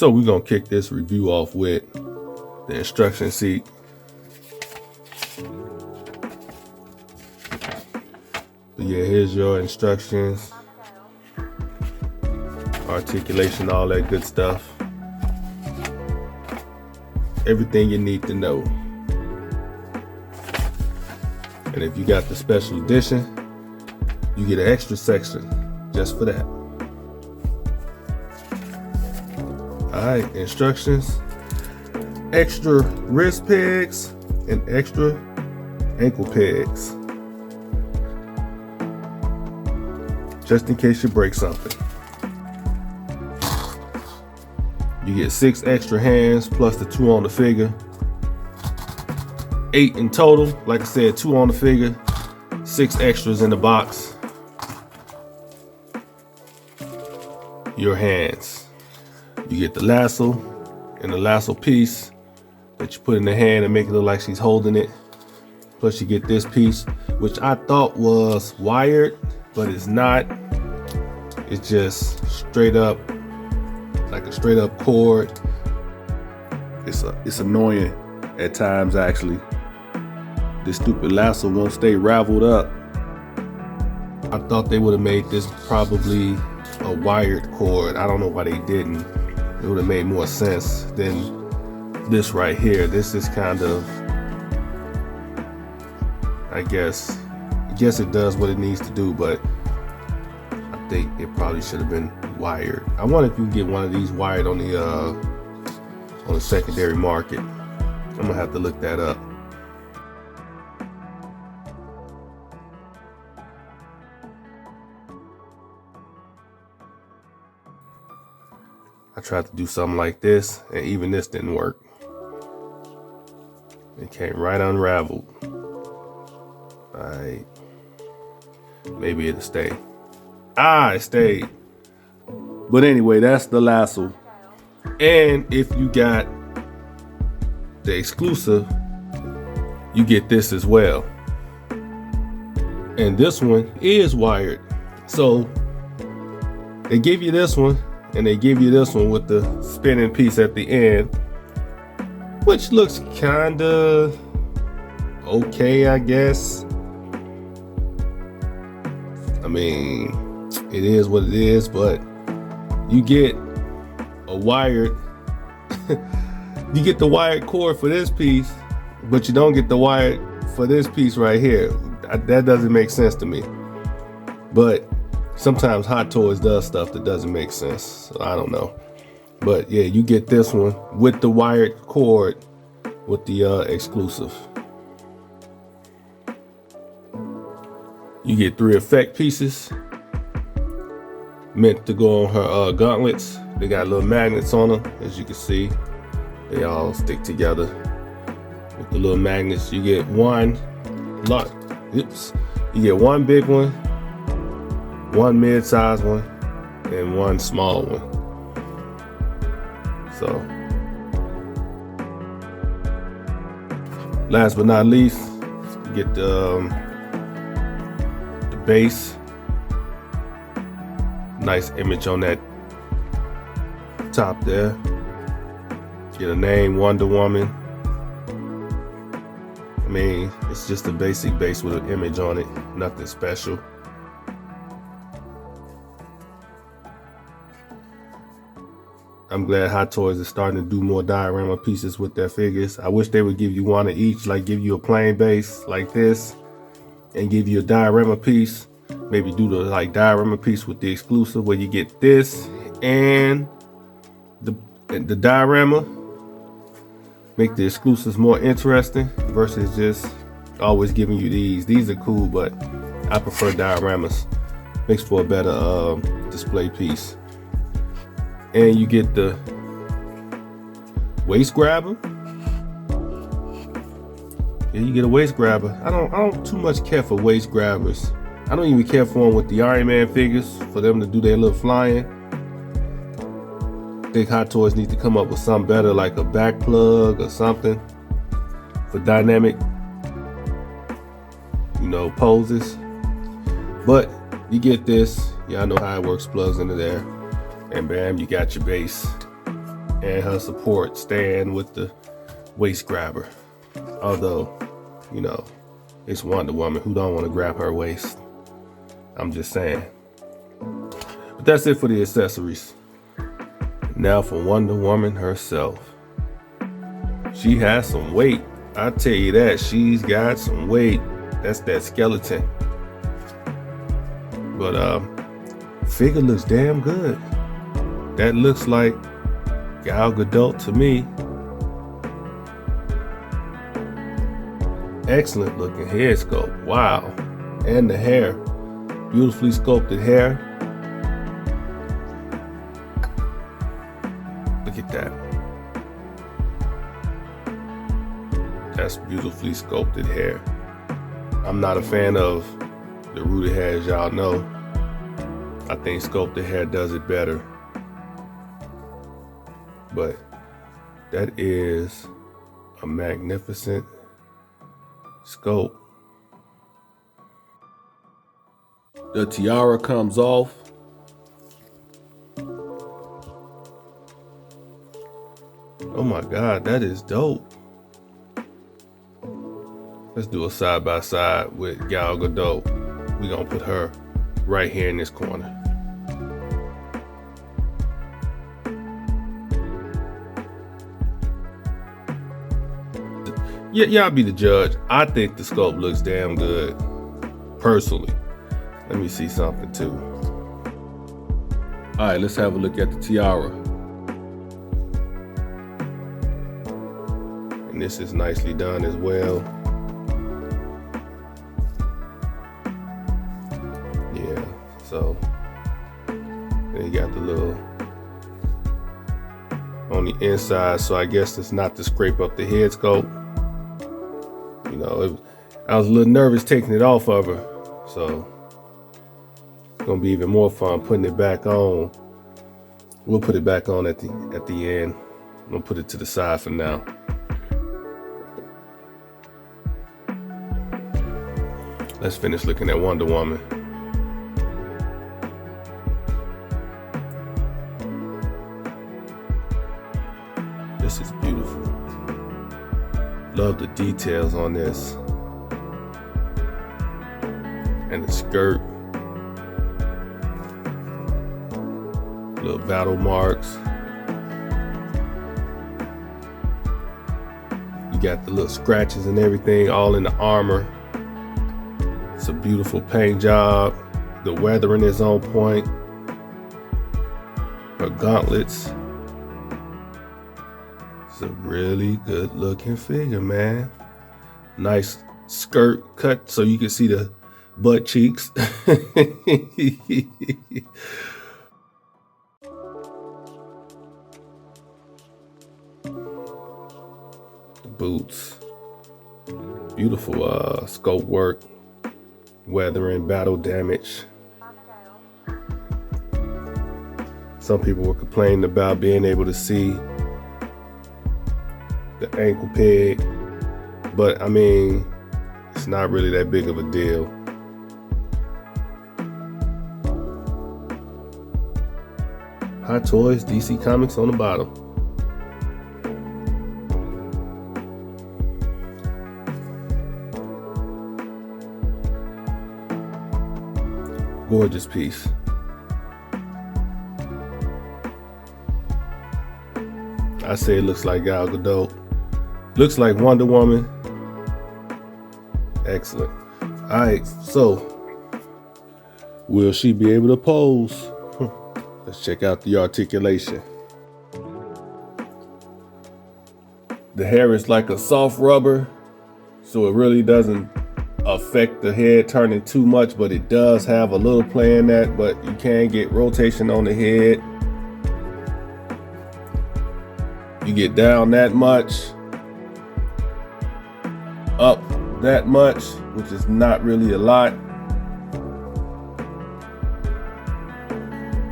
So we're gonna kick this review off with the instruction sheet. But yeah, here's your instructions, articulation, all that good stuff. Everything you need to know. And if you got the special edition, you get an extra section just for that. Alright, instructions, extra wrist pegs and extra ankle pegs, just in case you break something. You get 6 extra hands plus the 2 on the figure. 8 in total. Like I said, 2 on the figure, 6 extras in the box. Your hands. You get the lasso and the lasso piece that you put in the hand and make it look like she's holding it. Plus you get this piece, which I thought was wired, but it's not. It's just straight up, like a straight up cord. It's annoying at times actually. This stupid lasso won't stay raveled up. I thought they would have made this probably a wired cord. I don't know why they didn't. It would have made more sense than this right here. This is kind of, I guess it does what it needs to do, but I think it probably should have been wired. I wonder if you can get one of these wired on the secondary market. I'm gonna have to look that up. I tried to do something like this, and even this didn't work. It came right unraveled. Alright. Maybe it'll stay. Ah, it stayed. But anyway, that's the lasso. And if you got the exclusive, you get this as well. And this one is wired. So they give you this one, and they give you this one with the spinning piece at the end, which looks kinda okay, I guess. I mean, it is what it is, but you get a wired, you get the wired cord for this piece, but you don't get the wired for this piece right here, that doesn't make sense to me. But sometimes Hot Toys does stuff that doesn't make sense, so I don't know. But yeah, you get this one with the wired cord with the exclusive. You get 3 effect pieces meant to go on her gauntlets. They got little magnets on them, as you can see. They all stick together with the little magnets. You get one you get one big one, one mid-sized one, and one small one. So, last but not least, you get the base. Nice image on that top there. Get a name, Wonder Woman. I mean, it's just a basic base with an image on it, nothing special. I'm glad Hot Toys is starting to do more diorama pieces with their figures. I wish they would give you one of each, like give you a plain base like this and give you a diorama piece. Maybe do the like diorama piece with the exclusive where you get this and the diorama. Make the exclusives more interesting versus just always giving you these. These are cool, but I prefer dioramas. Makes for a better display piece. And you get the waist grabber. Yeah, you get a waist grabber. I don't too much care for waist grabbers. I don't even care for them with the Iron Man figures, for them to do their little flying. I think Hot Toys need to come up with something better, like a back plug or something for dynamic, poses. But you get this. Y'all know how it works. Plugs into there, and bam, you got your base and her support stand with the waist grabber. Although, it's Wonder Woman. Who don't want to grab her waist? I'm just saying. But that's it for the accessories. Now for Wonder Woman herself. She has some weight. I tell you that. She's got some weight. That's that skeleton. But figure looks damn good. That looks like Gal Gadot to me. Excellent looking head sculpt. Wow. And the hair. Beautifully sculpted hair. Look at that. That's beautifully sculpted hair. I'm not a fan of the rooted hair, as y'all know. I think sculpted hair does it better. But that is a magnificent sculpt. The tiara comes off. Oh my God, that is dope. Let's do a side by side with Gal Gadot. We're gonna put her right here in this corner. Yeah, y'all be the judge. I think the sculpt looks damn good, personally. Let me see something too. All right, let's have a look at the tiara. And this is nicely done as well. Yeah, so then you got the little on the inside, so I guess it's not to scrape up the head sculpt. I was a little nervous taking it off of her, so it's gonna be even more fun putting it back on. We'll put it back on at the end. I'm gonna put it to the side for now. Let's finish looking at Wonder Woman. This is beautiful. Love the details on this. And the skirt. Little battle marks. You got the little scratches and everything, all in the armor. It's a beautiful paint job. The weathering is on point. Her gauntlets. It's a really good looking figure, man. Nice skirt cut so you can see the butt cheeks. Boots, beautiful sculpt work, weathering, battle damage. Some people were complaining about being able to see the ankle peg, but I mean, it's not really that big of a deal. Hot Toys, DC Comics on the bottom. Gorgeous piece. I say it looks like Gal Gadot. Looks like Wonder Woman. Excellent. All right, so will she be able to pose? Let's check out the articulation. The hair is like a soft rubber, so it really doesn't affect the head turning too much, but it does have a little play in that, but you can get rotation on the head. You get down that much, up that much, which is not really a lot.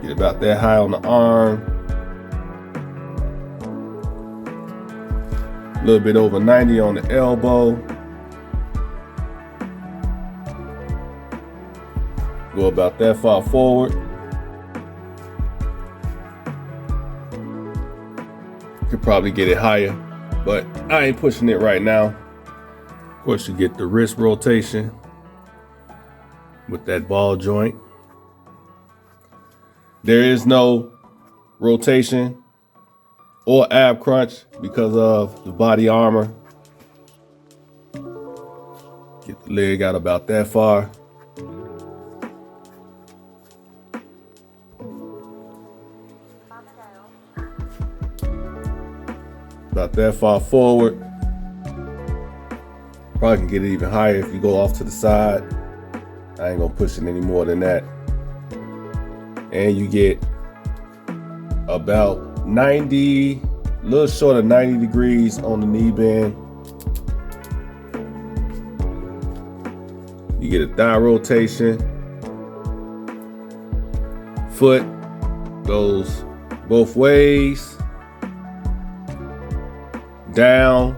Get about that high on the arm. A little bit over 90 on the elbow. Go about that far forward. Could probably get it higher, but I ain't pushing it right now. Of course, you get the wrist rotation with that ball joint. There is no rotation or ab crunch because of the body armor. Get the leg out about that far. About that far forward. Probably can get it even higher if you go off to the side. I ain't gonna push it any more than that. And you get about 90, a little short of 90 degrees on the knee bend. You get a thigh rotation. Foot goes both ways. Down,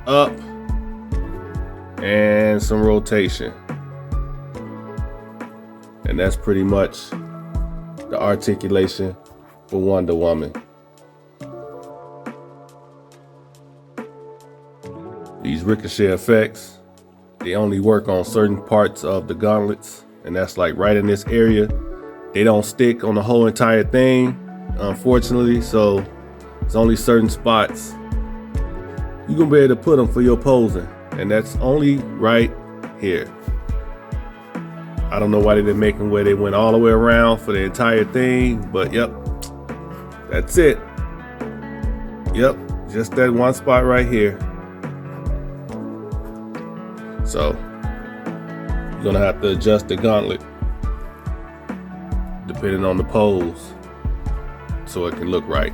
up, and some rotation. And that's pretty much the articulation for Wonder Woman. These ricochet effects, they only work on certain parts of the gauntlets, and that's like right in this area. They don't stick on the whole entire thing, unfortunately, so it's only certain spots you're gonna be able to put them for your posing, and that's only right here. I don't know why they didn't make them where they went all the way around for the entire thing, but yep, that's it. Yep, just that one spot right here. So you're gonna have to adjust the gauntlet depending on the pose so it can look right.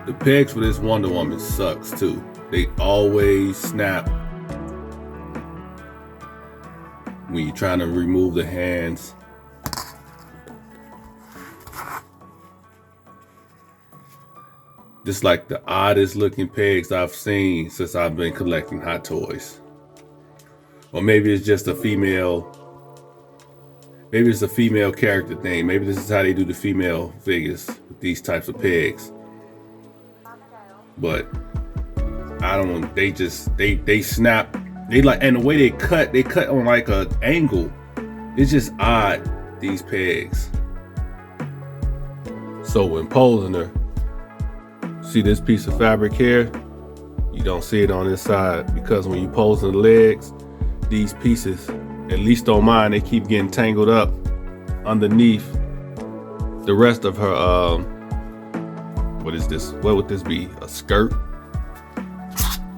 The pegs for this Wonder Woman sucks too. They always snap when you're trying to remove the hands. This like the oddest looking pegs I've seen since I've been collecting Hot Toys. Or maybe it's just a female, maybe it's a female character thing. Maybe this is how they do the female figures with these types of pegs. But I don't, they just, they snap. They like, and the way they cut on like an angle. It's just odd, these pegs. So when posing her, see this piece of fabric here? You don't see it on this side because when you pose the legs, these pieces, at least on mine, they keep getting tangled up underneath the rest of her, what is this? What would this be? A skirt?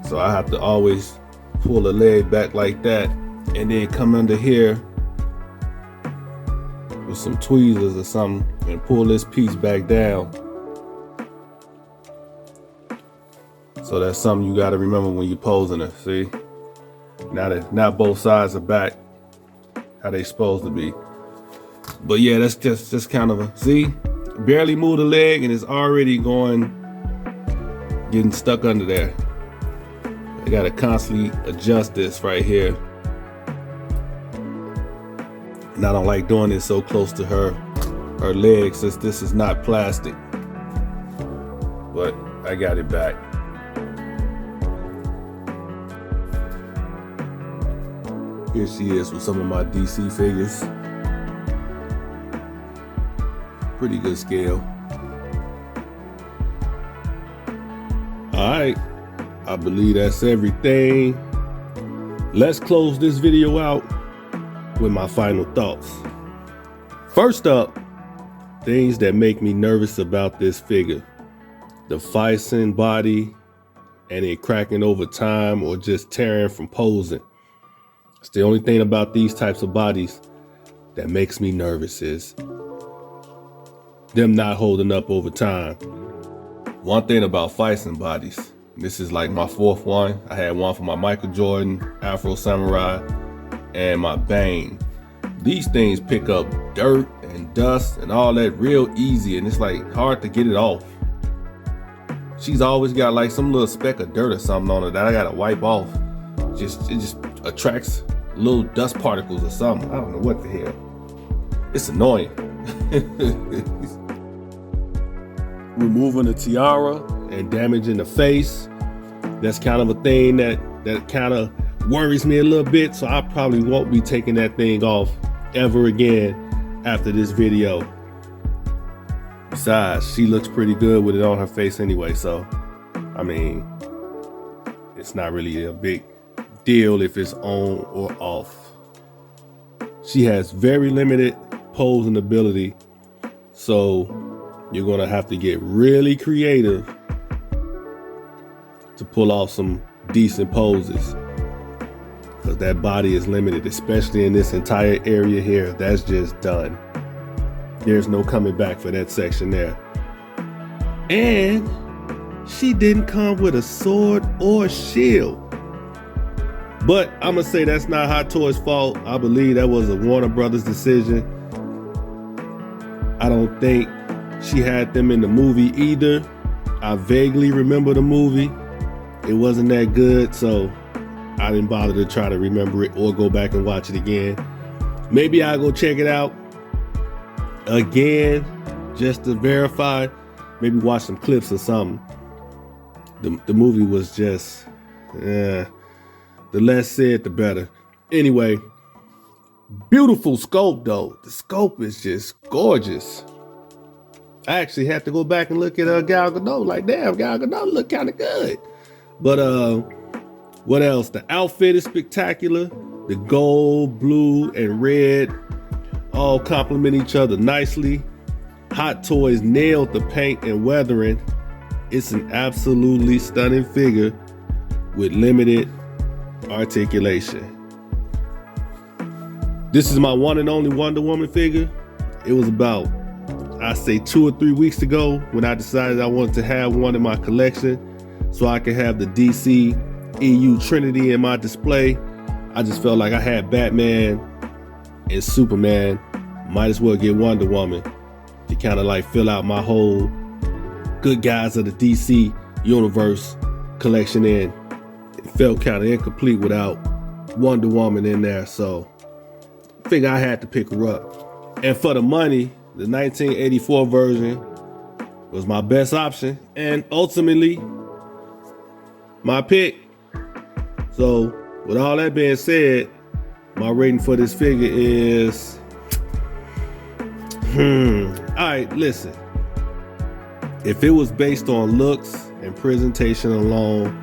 So I have to always pull the leg back like that and then come under here with some tweezers or something and pull this piece back down. So that's something you got to remember when you're posing her. See, now both sides are back how they supposed to be. But yeah, that's just kind of a, see, barely move the leg and it's already getting stuck under there. I got to constantly adjust this right here. And I don't like doing it so close to her legs since this is not plastic. But I got it back. Here she is with some of my DC figures. Pretty good scale. All right, I believe that's everything. Let's close this video out with my final thoughts. First up, things that make me nervous about this figure. The Weeknd body and it cracking over time or just tearing from posing. It's the only thing about these types of bodies that makes me nervous is them not holding up over time. One thing about Weeknd bodies, this is like my fourth one. I had one for my Michael Jordan, Afro Samurai, and my Bane. These things pick up dirt and dust and all that real easy, and it's like hard to get it off. She's always got like some little speck of dirt or something on her that I gotta wipe off. It just attracts little dust particles or something. I don't know what the hell. It's annoying. Removing the tiara and damaging the face, that's kind of a thing that kind of worries me a little bit. So I probably won't be taking that thing off ever again after this video. Besides, she looks pretty good with it on her face anyway. So, I mean, it's not really a big deal if it's on or off. She has very limited posing ability, so you're gonna have to get really creative to pull off some decent poses, because that body is limited, especially in this entire area here. That's just done. There's no coming back for that section there. And she didn't come with a sword or shield. But I'm gonna say that's not Hot Toys' fault. I believe that was a Warner Brothers decision. I don't think she had them in the movie either. I vaguely remember the movie. It wasn't that good, so I didn't bother to try to remember it or go back and watch it again. Maybe I'll go check it out again just to verify. Maybe watch some clips or something. The movie was just, the less said, the better. Anyway, beautiful sculpt though. The sculpt is just gorgeous. I actually had to go back and look at Gal Gadot. Like, damn, Gal Gadot look kind of good. But what else? The outfit is spectacular. The gold, blue, and red all complement each other nicely. Hot Toys nailed the paint and weathering. It's an absolutely stunning figure with limited articulation. This is my one and only Wonder Woman figure. It was about, I say 2 or 3 weeks ago when I decided I wanted to have one in my collection so I could have the DCEU Trinity in my display. I just felt like I had Batman and Superman. Might as well get Wonder Woman to kind of like fill out my whole good guys of the DC universe collection in. It felt kind of incomplete without Wonder Woman in there, so I think I had to pick her up. And for the money, the 1984 version was my best option and ultimately my pick. So with all that being said, my rating for this figure is, all right, listen. If it was based on looks and presentation alone,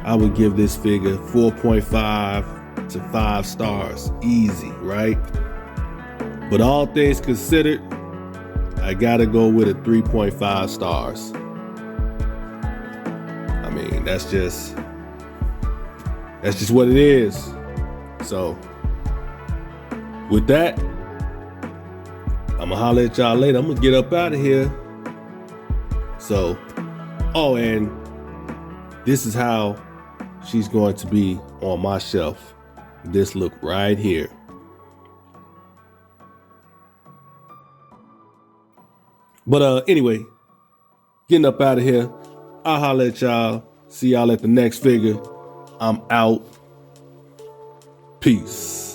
I would give this figure 4.5 to 5 stars, easy, right? But all things considered, I gotta go with a 3.5 stars. I mean, that's just what it is. So with that, I'ma holler at y'all later. I'm gonna get up out of here. So, oh, and this is how she's going to be on my shelf. This look right here. But anyway, getting up out of here. I'll holler at y'all. See y'all at the next figure. I'm out. Peace.